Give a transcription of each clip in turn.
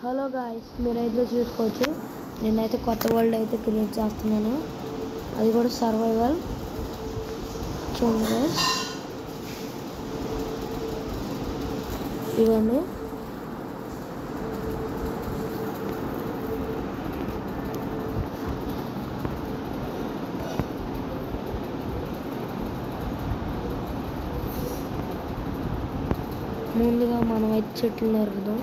Hello guys, మీరైతే చూసుకోవచ్చు. నేనైతే కొత్త వరల్డ్ అయితే క్రియేట్ చేస్తున్నాను. అది కూడా సర్వైవల్. చూడండి గాయ్స్, ఇవన్నీ ముందుగా మనం అయితే చెట్లు నరుకుదాం.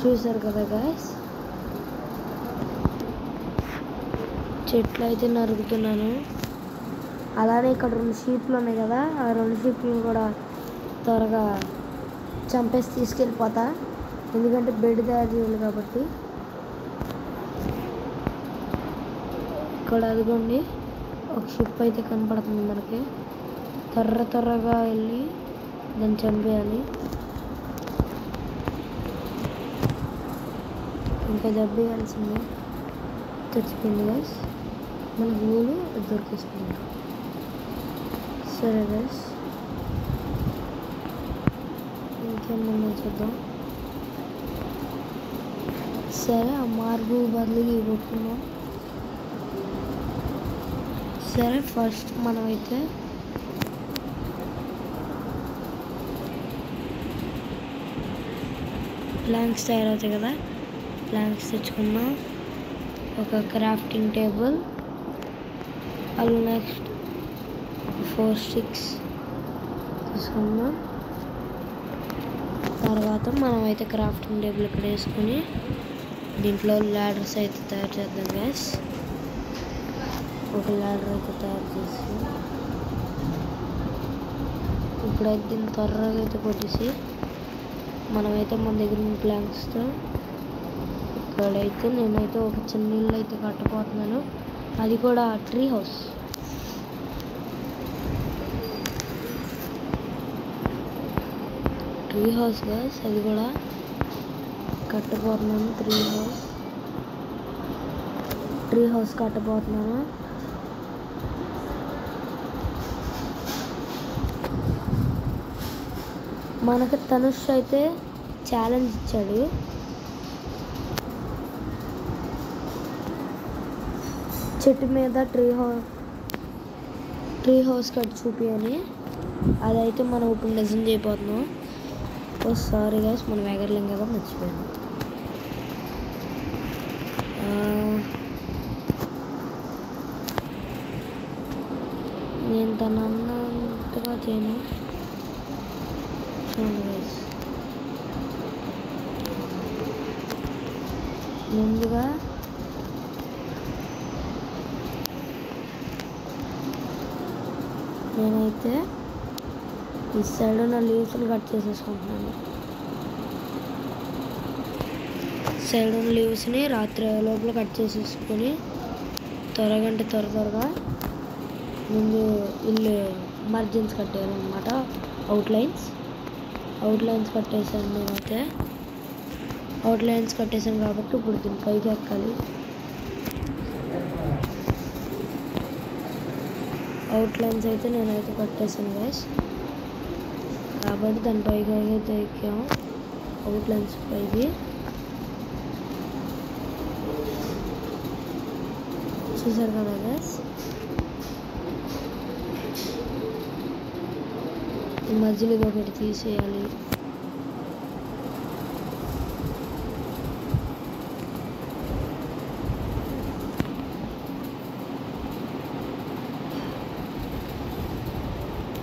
చూసారు కదా గాయ్స్, చెట్లు అయితే నరుకుతున్నాను. అలానే ఇక్కడ 2 షీప్లు ఉన్నాయి కదా, ఆ 2 షీప్లను కూడా త్వరగా చంపేసి తీసుకెళ్ళిపోతా, ఎందుకంటే బెడ్ తయారు చేయాలి కాబట్టి. ఇక్కడ అదిగోండి, ఒక షిప్ అయితే కనపడుతుంది మనకి. త్వరగా వెళ్ళి దాన్ని చంపేయాలి. ఇంకా చంపేయాల్సిందే. చచ్చిపోయింది గైస్, మన గోలు దొరికేస్తుంది. సరే గైస్, ఇంకేమన్నా చూద్దాం. సరే, ఆ మార్బు బదులుగా ఇవ్వకున్నాం. సరే, ఫస్ట్ మనమైతే ప్లాంక్స్ తయారవుతాయి కదా, ప్లాంక్స్ తెచ్చుకున్నాం. ఒక క్రాఫ్టింగ్ టేబుల్, అలా నెక్స్ట్ 4 స్టిక్స్ తీసుకున్నాం. తర్వాత మనమైతే క్రాఫ్టింగ్ టేబుల్ ఇక్కడ వేసుకొని దీంట్లో ల్యాడర్స్ అయితే తయారు చేద్దాం గ్యాస్. ఒక ల్యాడర్ అయితే తయారు చేసి ఇప్పుడైతే దీన్ని త్వరగా అయితే కొట్టేసి మనమైతే మన దగ్గర ఉన్న ప్లాంక్స్తో ఇక్కడైతే నేనైతే ఒక చిన్న ఇల్లు అయితే కట్టబోతున్నాను. అది కూడా tree house. Tree house guys, అది కూడా కట్టబోతున్నాను. Tree house కట్టబోతున్నాను. మనకు తనుష్ అయితే ఛాలెంజ్ ఇచ్చాడు. చెట్టు మీద ట్రీ హౌస్ కట్టి చూపి అని. అదైతే మనం ఇప్పుడు నిజం చేయబోతున్నాం. ఓ సారీ గైస్, మనం ఎగరలేం కదా, మర్చిపోయాను. నేను తను అన్నంతగా చేయను. చూడండి గైస్, ముందుగా నేనైతే ఈ సైడ్ ఉన్న లీవ్స్ని కట్ చేసేసుకుంటున్నాను. సైడ్ ఉన్న లీవ్స్ని రాత్రి లోపల కట్ చేసేసుకొని త్వరగా ముందు ఇల్లు మార్జిన్స్ కట్టేయాలన్నమాట. అవుట్లైన్స్ కట్టేసాను నేనైతే. అవుట్లైన్స్ కట్టేసాను కాబట్టి ఇప్పుడు దీని పైకి ఎక్కాలి. అవుట్లైన్స్ అయితే నేనైతే కట్టేసాను గైస్, కాబట్టి దాని పైకి అయితే ఎక్కాము. అవుట్లైన్స్ పైకి చూసారు కదా గైస్. ఈ మధ్యలో ఇది ఒకటి తీసేయాలి.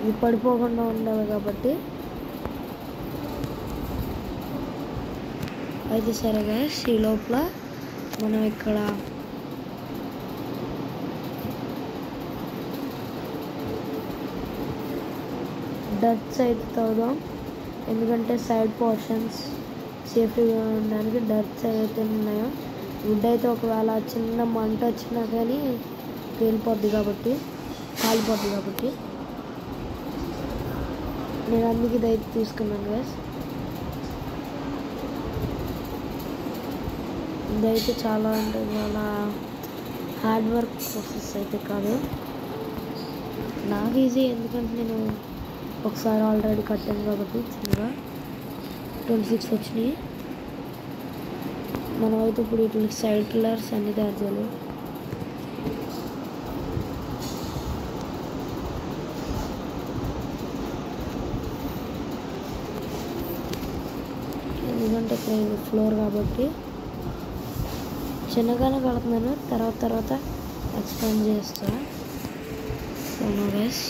ఇది పడిపోకుండా ఉండాలి కాబట్టి అయితే సరే గైస్, ఈ లోపల మనం ఇక్కడ డర్ట్స్ అయితే తవ్వుదాం. ఎందుకంటే సైడ్ పోర్షన్స్ సేఫ్టీగా ఉండడానికి డర్ట్స్ ఏవైతే ఉన్నాయో, వుడ్ అయితే ఒకవేళ చిన్న మంట వచ్చినా కానీ కాలిపోద్ది కాబట్టి నేను అందుకే ఇదైతే తీసుకున్నాను గైస్. ఇదైతే చాలా అంటే చాలా హార్డ్ వర్క్ ప్రాసెస్ అయితే కాదు, నాకు ఈజీ. ఎందుకంటే నేను ఒకసారి ఆల్రెడీ కట్టాను కాబట్టి చిన్నగా 26 వచ్చినాయి. మనం అయితే ఇప్పుడు ఇట్లా సైడ్ పిల్లర్స్ అన్నీ తయారు చేయాలి. ఎందుకంటే ఇక్కడ ఇది ఫ్లోర్ కాబట్టి చిన్నగానే కడుతున్నాను, తర్వాత ఎక్స్పాండ్ చేస్తా. అవును గైస్,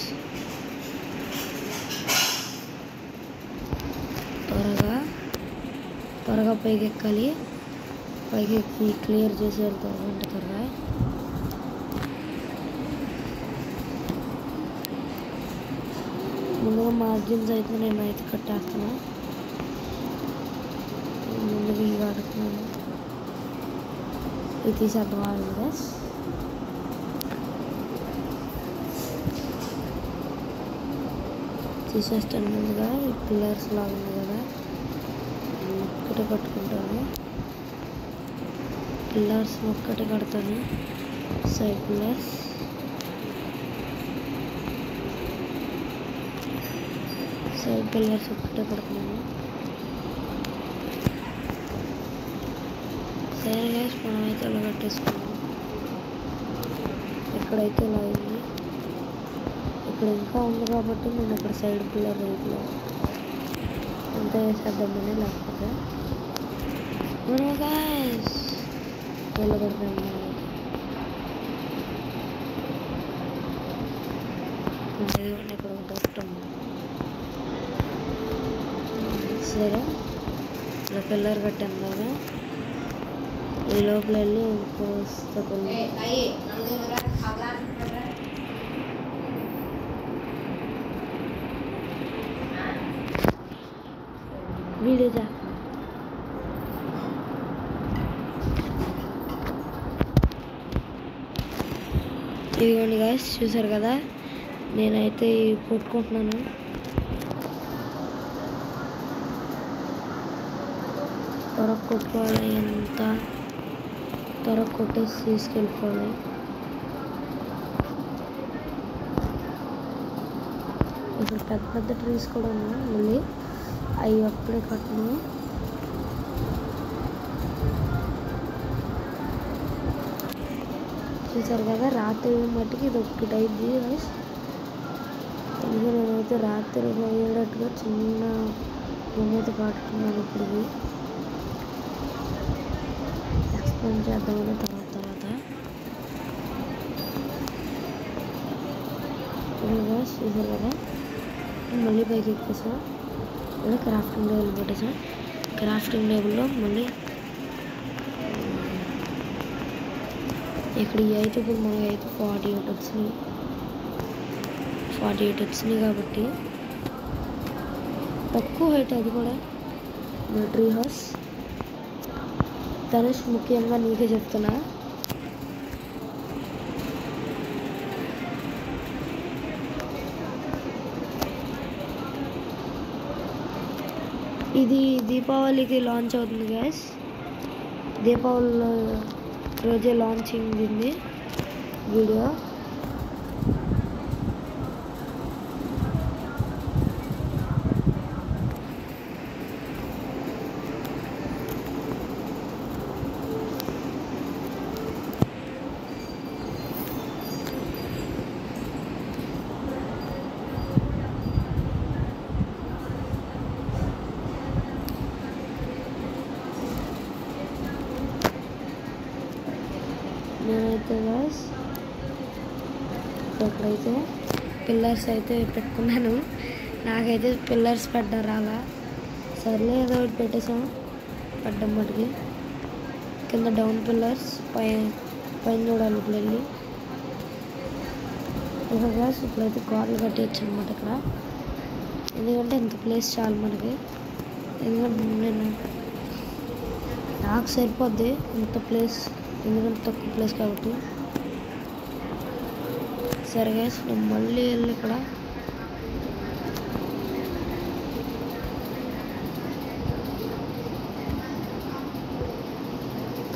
త్వరగా పైకి ఎక్కాలి. పైకి ఎక్కి క్లియర్ చేసి వెళ్తారు త్వరగా. ముందుగా మార్జిన్స్ అయితే నేను అయితే కట్టేస్తాను. ముందుగా ఇవి కడుతున్నాను, ఇది తీసేద్దాం ఆగండి గైస్. తీసేస్తాను. ముందుగా ఈ పిల్లర్స్ లాగా ఉన్నాయి కదా, ఒక్కటే కట్టుకుంటాను. పిల్లర్స్ ఒక్కటే కడతాను, సైడ్ పిల్లర్స్. సైడ్ పిల్లర్స్ ఒక్కటే కడుతున్నాను. సరే గైస్, మనం అయితే ఇలా కట్టేసుకున్నాం. ఇక్కడైతే ఇలా అయింది. ఇక్కడ ఇంకా ఉంది కాబట్టి నేను ఇక్కడ సైడ్ పిల్లర్ ఇట్లా ఎంత వేసేద్దామని, లేకపోతే గైస్ వెళ్ళగొడతాం. ఇదిగోండి ఇక్కడ ఒక దొట్టం. సరే ఇలా పిల్లర్ కట్టాం కదా, ఈ లోపల వెళ్ళి ఇంకో వీడియో చేస్తాను. ఇదిగోండి గాయస్, చూసారు కదా, నేనైతే కొట్టుకుంటున్నాను. త్వరగా కొట్టుకోవాలి, ఎంత త్వరగా కొట్టేసి తీసుకెళ్ళిపోవాలి. ఇక్కడ పెద్ద ట్రీస్ కూడా ఉన్నాయి, మళ్ళీ అవి అప్పుడే కట్టను. చూసారు కదా, రాత్రి మట్టికి ఇది ఒకటి అయింది గైస్. ఎందుకంటే నేనైతే రాత్రి అయ్యేటట్టుగా చిన్న రూమ్ అయితే కట్టుకున్నాను. ఇప్పుడు ఎక్స్ప్లెయిన్ చేద్దామని తర్వాత గైస్. చూసారు కదా, మళ్ళీ పైకి ఎక్కేసాం. మళ్ళీ క్రాఫ్టింగ్ టేబుల్ పెట్టేసాం. క్రాఫ్టింగ్ టేబుల్లో మళ్ళీ ఇక్కడ అయితే ఇప్పుడు మనకి అయితే 48 వచ్చినాయి కాబట్టి తక్కువ హైట్. అది కూడా మిలిటరీ హౌస్. ధనుష్, ముఖ్యంగా నీకే చెప్తున్నా, ఇది దీపావళికి లాంచ్ అవుతుంది గైస్. దీపావళిలో రోజే లాంచింగ్ ఉంది వీడియో. నేనైతే గైస్ ఇక్కడైతే పిల్లర్స్ అయితే పెట్టుకున్నాను. నాకైతే పిల్లర్స్ పెట్టడం రాలా. సర్లే ఏదో ఒకటి పెట్టేసాం. పడ్డం మటుకి కింద డౌన్ పిల్లర్స్, పైన చూడాలి ఇప్పుడు వెళ్ళి. ఒక గ్యాస్ ఇప్పుడైతే గోడలు కట్టేయచ్చు అనమాట ఇక్కడ. ఎందుకంటే ఇంత ప్లేస్ చాలు మనకి. ఎందుకంటే నాకు సరిపోద్ది ఇంత ప్లేస్, ఎందుకంటే తక్కువ ప్లేస్ కాబట్టి. సరే గైస్, నేను మళ్ళీ వెళ్ళి ఇక్కడ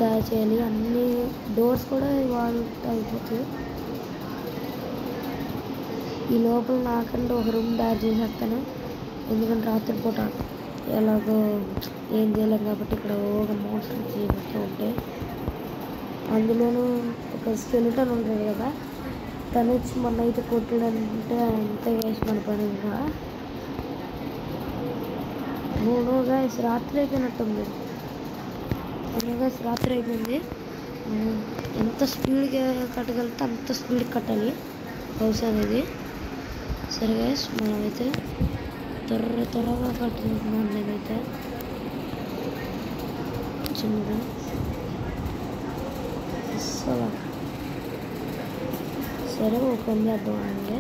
తయారు చేయాలి. అన్ని డోర్స్ కూడా ఇవాళ అయిపోతాయి. ఈ లోపల నాకంటే ఒక రూమ్ తయారు చేసేస్తాను. ఎందుకంటే రాత్రిపూట ఎలాగో ఏం చేయలేం కాబట్టి ఇక్కడ ఒక మోషన్ చేస్తూ ఉంటాయి. అందులోనూ ఒక స్కెలిటన్ ఉంటుంది కదా, తను వచ్చి మొన్న అయితే కొట్టాడంటే అంతే వేసి మన పని. ఇంకా గైస్ రాత్రి అయిపోయినట్టుంది. గైస్ రాత్రి అయిపోయింది. ఎంత స్పీడ్గా కట్టగలిగితే అంత స్పీడ్గా కట్టాలి హౌస్ అనేది. సరే గైస్ మనమైతే త్వరగా కట్టుకుంటున్నాను నేనైతే చిన్నగా. అస్సలు సరే ఓపెన్ చేద్దాం అండి.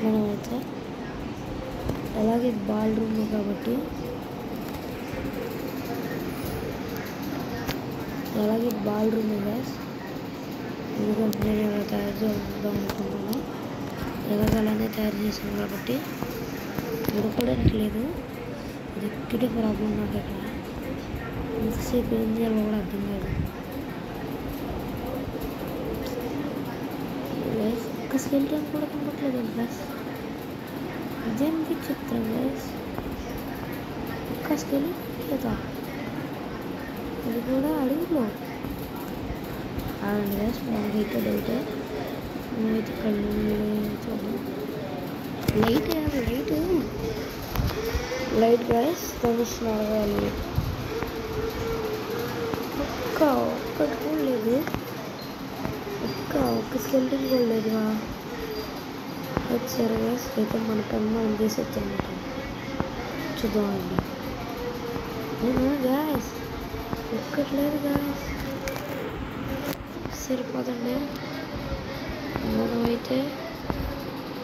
మనమైతే అలాగే బాల్ రూమ్ కాబట్టి గ్యాస్ ఎందుకంటే నేను ఎలా తయారు చేద్దాం అనుకుంటున్నాను. అలానే తయారు చేసాను కాబట్టి ఉడకడానికి లేదు. ఇది ఒక్కటే ప్రాబ్లం నాకు. ఇక్కడ ఎంతసేపు ఏం చేయాలో కూడా అర్థం కాదు. ఒక్క స్కెలిటన్ కూడా కనపట్లేదు ప్లస్. ఇదేం విచిత్రం గైస్, ఒక్క స్కెలిటన్ లేదా, అది కూడా అడుగులో. అవును గైస్ మనకైతే డౌటే. మేమైతే ఇక్కడ చూద్దాం. లైట్ గైస్ తోమిస్తున్న అడగాలి. ఒక్కటి కూడా లేదు. ఒక్క స్కెలిటన్ కూడా లేదు. సరే గైస్ అయితే మన పని మనం చేసేది అనమాట. చూద్దామండి. గ్యాస్ ఒక్కట్లేదు గ్యాస్. సరిపోదండి. మనమైతే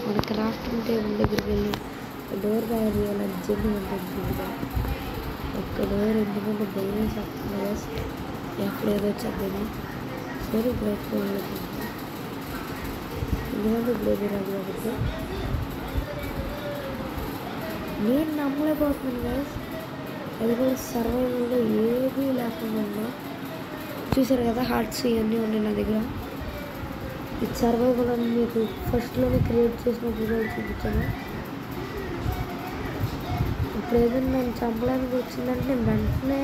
మన క్రాఫ్టింగ్ టేబుల్ దగ్గరికి వెళ్ళి డోర్ తయారు చేయాలి. అర్జెంట్గా ఉంటుంది. ఒక్క డోర్ ఎందుకంటే భయం చేస్తుంది గ్యాస్, ఎక్కడ ఏదో వచ్చేద్దని. సరే ఇప్పుడు ఎక్కువ ఎందుకంటే ఇప్పుడు ఏదో రాదు కాబట్టి నేను నమ్మలేకపోతున్నాను గ్యాస్. అది కూడా సర్వైవల్గా ఏమీ లేకుండా చూసారు కదా, హార్ట్స్ ఇవన్నీ ఉన్నాయి నా దగ్గర. ఇది సర్వైవల్ అని మీకు ఫస్ట్లోనే క్రియేట్ చేసినప్పుడు చూపించాను. ఇప్పుడు ఏదైనా నన్ను చంపడానికి వచ్చిందంటే నేను వెంటనే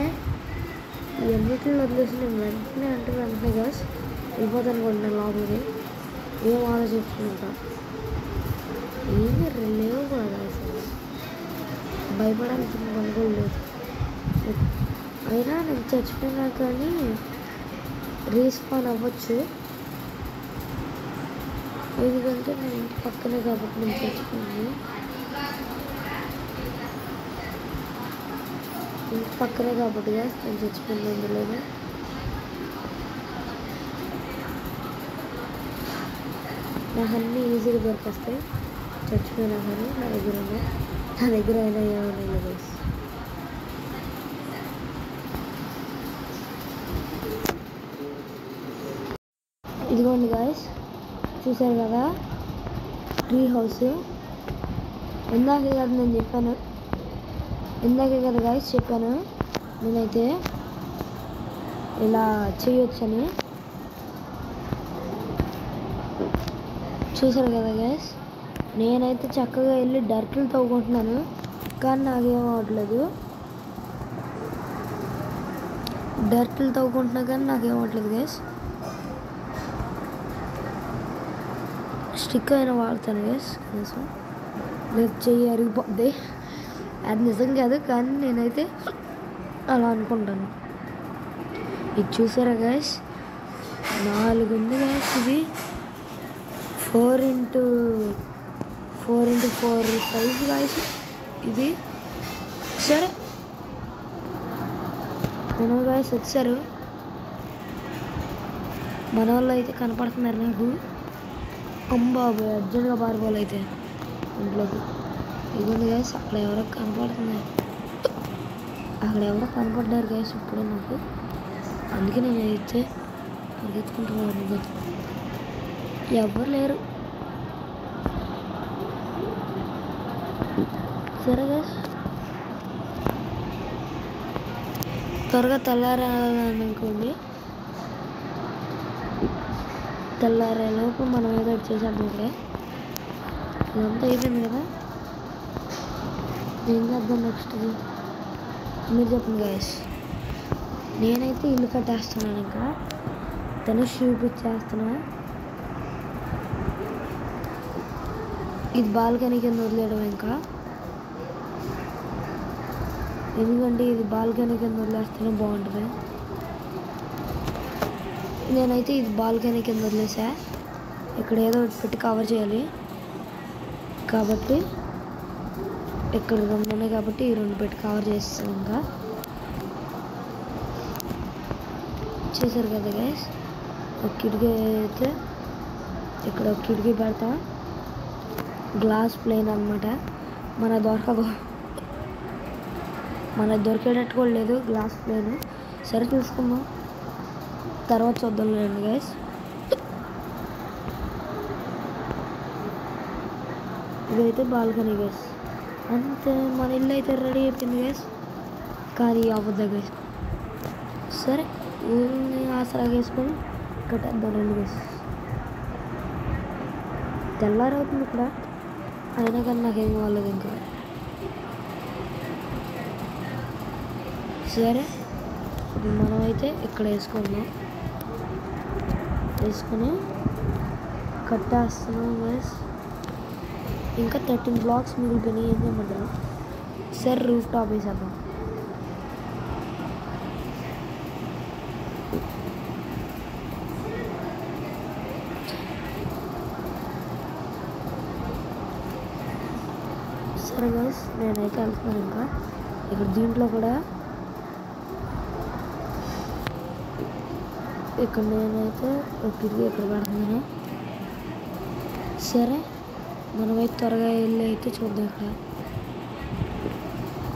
ఇవన్నిటిని వదిలేసి నేను వెంటనే గ్యాస్ వెళ్ళిపోతాను కూడా. నేను లోపలికి ఏం ఆలోచించుకుంటా ఏమీ లేవు కూడా అసలు. భయపడాల్సిన పని కూడా లేదు. అయినా నేను చచ్చిపోయినా కానీ రీస్పాన్ అవ్వచ్చు. ఎందుకంటే నేను ఇంటి పక్కనే కాబట్టి నేను చచ్చిపోయింది. ఇంటి పక్కనే కాబట్టి నేను చచ్చిపోయింది. అందులోనే నాకు అన్నీ ఈజీగా దొరికొస్తాయి. చచ్చిపోయినా కానీ నా దగ్గర అయినా ఏమైనా గైస్. ఇదిగోండి గాయస్, చూసారు కదా ట్రీ హౌస్. ఇందాకే కదా గాయస్ చెప్పాను నేనైతే ఇలా చేయొచ్చని. చూసారు కదా గాయస్, నేనైతే చక్కగా వెళ్ళి డర్ట్లు తవ్వుకుంటున్నాను కానీ నాకేం అవ్వట్లేదు. గాయస్ స్టిక్ అయినా వాడతాను గైస్ కనీసం, లేదు చెయ్యి అరిగిపోద్ది. అది నిజం కాదు కానీ నేనైతే అలా అనుకుంటాను. ఇది చూసారా గైస్, 4 ఉంది గైస్. ఇది 4x4 సైజ్ గైస్ ఇది. సరే మనం గైస్ వచ్చారు, మన వాళ్ళు అయితే కనపడుతున్నారు నాకు. బాబు అర్జెంట్గా పారిపోవాలి అయితే ఇంట్లోకి. ఇదిగోండి గైస్ అక్కడ ఎవరో కనపడ్డారు గైస్ ఇప్పుడే నాకు. అందుకే నేను అయితే పరిగెత్తుకుంటున్నాను. ఎవరు లేరు. సరే గైస్ త్వరగా తెల్లారాలనుకోండి, తెల్లారేలోపు మనం ఏదో ఒకటి చేసేద్దాం. ఇక్కడే ఇదంతా అయిపోయింది కదా, ఏం చేద్దాం నెక్స్ట్ మీరు చెప్పండి గైస్. నేనైతే ఇల్లు కట్టేస్తున్నాను, ఇంకా ధనుష్ చూపించేస్తున్నా. ఇది బాల్కనీ కింద వదిలేయడం, ఇంకా ఎందుకంటే ఇది బాల్కనీ కింద వదిలేస్తేనే బాగుంటుంది. నేనైతే ఇది బాల్కనీ కింద వదిలేసా, ఇక్కడ ఏదో ఒకటి పెట్టి కవర్ చేయాలి కాబట్టి ఇక్కడ రెండు ఉన్నాయి కాబట్టి ఈ రెండు పెట్టి కవర్ చేస్తాను. ఇంకా చేశారు కదా గైస్, ఒక కిటికీ అయితే ఇక్కడ ఒక కిటికీ పెడతా, గ్లాస్ ప్లేన్ అనమాట. మన దొరికేటట్టు కూడా లేదు గ్లాస్ ప్లేన్. సరే చూసుకుందాం, తర్వాత చూద్దాం లేండి గైస్. ఇదైతే బాల్కనీ గైస్, అంతే మన ఇల్లు అయితే రెడీ అయిపోయింది గైస్. కానీ అవ్వద్దా గైస్. సరే ఊరిని ఆసరాగా వేసుకొని కట్టేద్దాం రండి గైస్. తెల్లారవుతుంది ఇక్కడ, అయినా కానీ నాకేం కాలేదు ఇంకా. సరే మనమైతే ఇక్కడ వేసుకొని కట్టేస్తున్నాం గైస్. ఇంకా 13 బ్లాక్స్ మిగిలిపోయినాయి, ఏం చేయమంటారు. సరే రూఫ్ టాప్ వేసేద్దాం. సరే గైస్ నేనైతే వెళ్తున్నాను. ఇంకా ఇక్కడ దీంట్లో కూడా ఇక్కడ నేనైతే ఒక కిటికీ ఇక్కడ పెడుతున్నాను. సరే మనమైతే త్వరగా వెళ్ళి అయితే చూద్దాం ఇక్కడ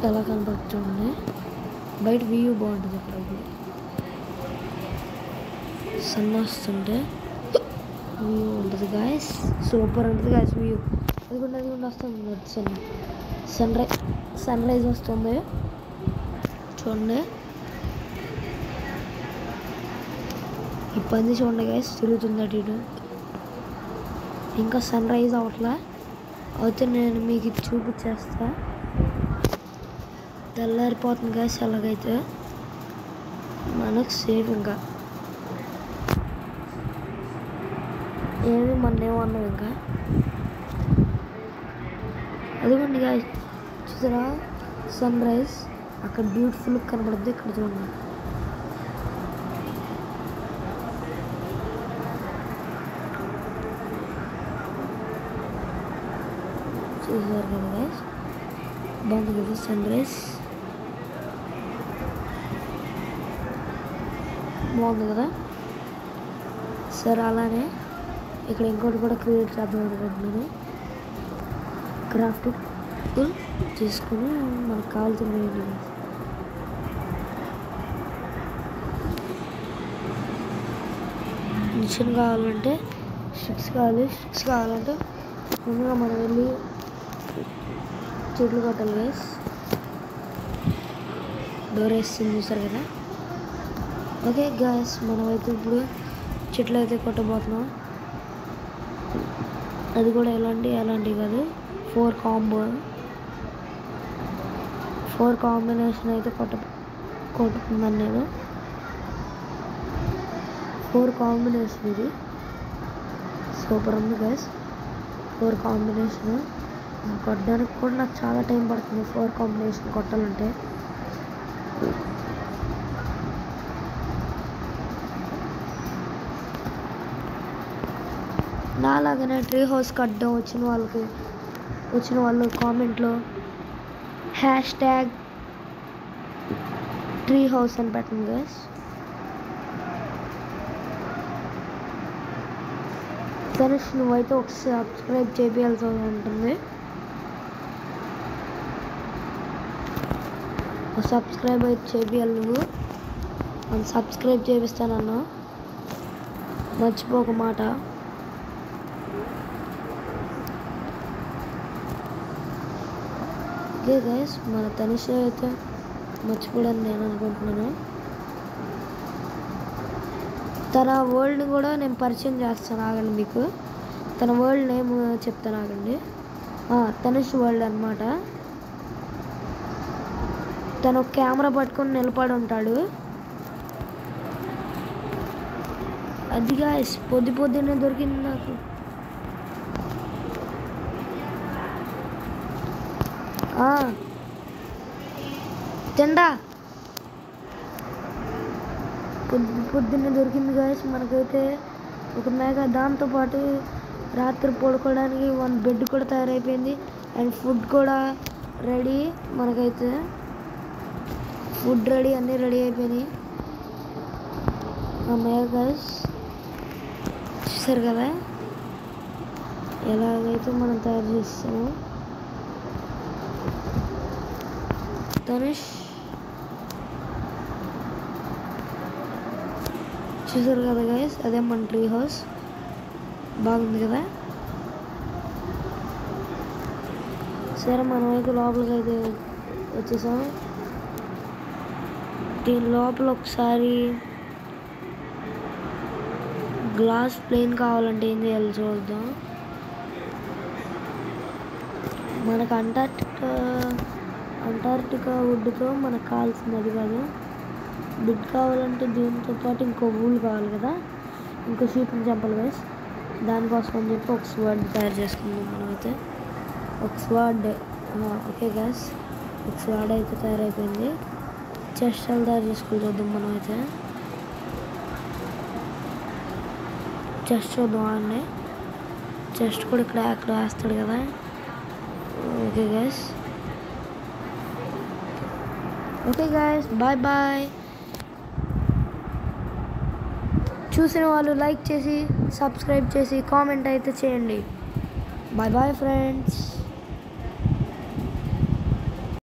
ఎలా కనపడుతుంది. బయట వ్యూ బాగుంటుంది అక్కడ, సన్ వస్తుంటే వ్యూ ఉంటుంది గాయస్, సూపర్ ఉంటుంది గాయస్ వ్యూ. అది కూడా వస్తుంది, సన్ రైజ్ వస్తుంది చూడండి. ఈ పంది చూడండి గైస్ తిరుగుతుంది అటు ఇటు. ఇంకా సన్ రైజ్ అవట్లా, అయితే నేను మీకు ఇది చూపించేస్తా. తెల్లారిపోతుంది గైస్, ఎలాగైతే మనకు సేఫ్. ఇంకా ఏమి మనమేమన్నాం ఇంకా. అదిగోండి గైస్ చూసారా సన్ రైజ్ అక్కడ బ్యూటిఫుల్ కనబడుద్ది. ఇక్కడ చూడండి, చూసారు కదా గైస్, బాగుంది కదా సన్ రైజ్, బాగుంది కదా. సరే అలానే ఇక్కడ ఇంకోటి కూడా క్రియేట్ చేద్దాం అనుకుంటున్నాను. క్రాఫ్ట్ తీసుకుని మనకు కావాల్సిన మిషన్ కావాలంటే స్టిక్స్ కావాలంటే ముందుగా మనం వెళ్ళి చెట్లు కొట్టాలి గైస్. డోర్ వేస్తుంది చూసారు కదా. ఓకే గైస్ మనమైతే ఇప్పుడు చెట్లు అయితే కొట్టబోతున్నాం. అది కూడా ఎలాంటివి కాదు, 4 కాంబినేషన్ అయితే కొట్టుకున్నాను నేను. 4 కాంబినేషన్ ఇది సూపర్ ఉంది గైస్. 4 కాంబినేషన్ కొట్టడానికి కూడా నాకు చాలా టైం పడుతుంది. 4 కాంబినేషన్ కొట్టాలంటే నాలాగానే ట్రీ హౌస్ కట్టడం వచ్చిన వాళ్ళు కామెంట్లో #ట్రీ హౌస్ అని పెట్టండి గైస్. ధనుష్ నువ్వైతే ఒక సబ్స్క్రైబ్ చేయాల్సి ఉంటుంది. ఒక సబ్స్క్రైబ్ అయితే చేయాలి నువ్వు. నేను సబ్స్క్రైబ్ చేపిస్తానన్నా, మర్చిపోక మాట. ఓకే గైస్ మన ధనుష్ అయితే మర్చిపోవడానికి నేను అనుకుంటున్నాను. తన వరల్డ్ని కూడా నేను పరిచయం చేస్తాను ఆగండి. మీకు తన వరల్డ్ నేమ్ చెప్తాను ఆగండి. తనుష్ వరల్డ్ అనమాట. తను కెమెరా పట్టుకొని నిలబడి ఉంటాడు. అది గాయ్స్ పొద్దున్నే దొరికింది నాకు. తిండా పొద్దున్నే దొరికింది గాయ్స్ మనకైతే ఒక మేక. దాంతోపాటు రాత్రి పడుకోవడానికి 1 బెడ్ కూడా తయారైపోయింది. అండ్ ఫుడ్ కూడా రెడీ. మనకైతే ఫుడ్ రెడీ, అన్నీ రెడీ అయిపోయినాయి. మేక గాయ్స్ చూసారు కదా ఎలాగైతే మనం తయారు చేస్తాము. ధనుష్ చూసారు కదా గైస్, అదే మన ట్రీ హౌస్. బాగుంది కదా. సరే మనమైతే లోపలికి అయితే వచ్చేసాం. దీని లోపల ఒకసారి గ్లాస్ ప్లేన్ కావాలంటే ఏం చేయాలి చూద్దాం. మనకు అంటార్టికా వుడ్తో మనకు కావాల్సింది అది కాదు. బిడ్ కావాలంటే దీంతో పాటు ఇంకో వూల్ కావాలి కదా, ఇంకో షీప్ని చంపాలి గైస్. దానికోసం అని చెప్పి ఒక స్వాడ్ తయారు చేసుకుందాం మనమైతే. ఒక స్వాడ్ ఓకే గైస్, ఒక స్వాడ్ అయితే తయారైపోయింది. చెస్ట్ తయారు చేసుకుని చూద్దాం మనమైతే. చెస్ట్ చూద్దాం అండి. చెస్ట్ కూడా అక్కడ వేస్తాడు కదా. Okay guys, bye bye. చూసిన వాళ్ళు లైక్ చేసి, సబ్స్క్రైబ్ చేసి, కామెంట్ అయితే చేయండి. Bye bye friends.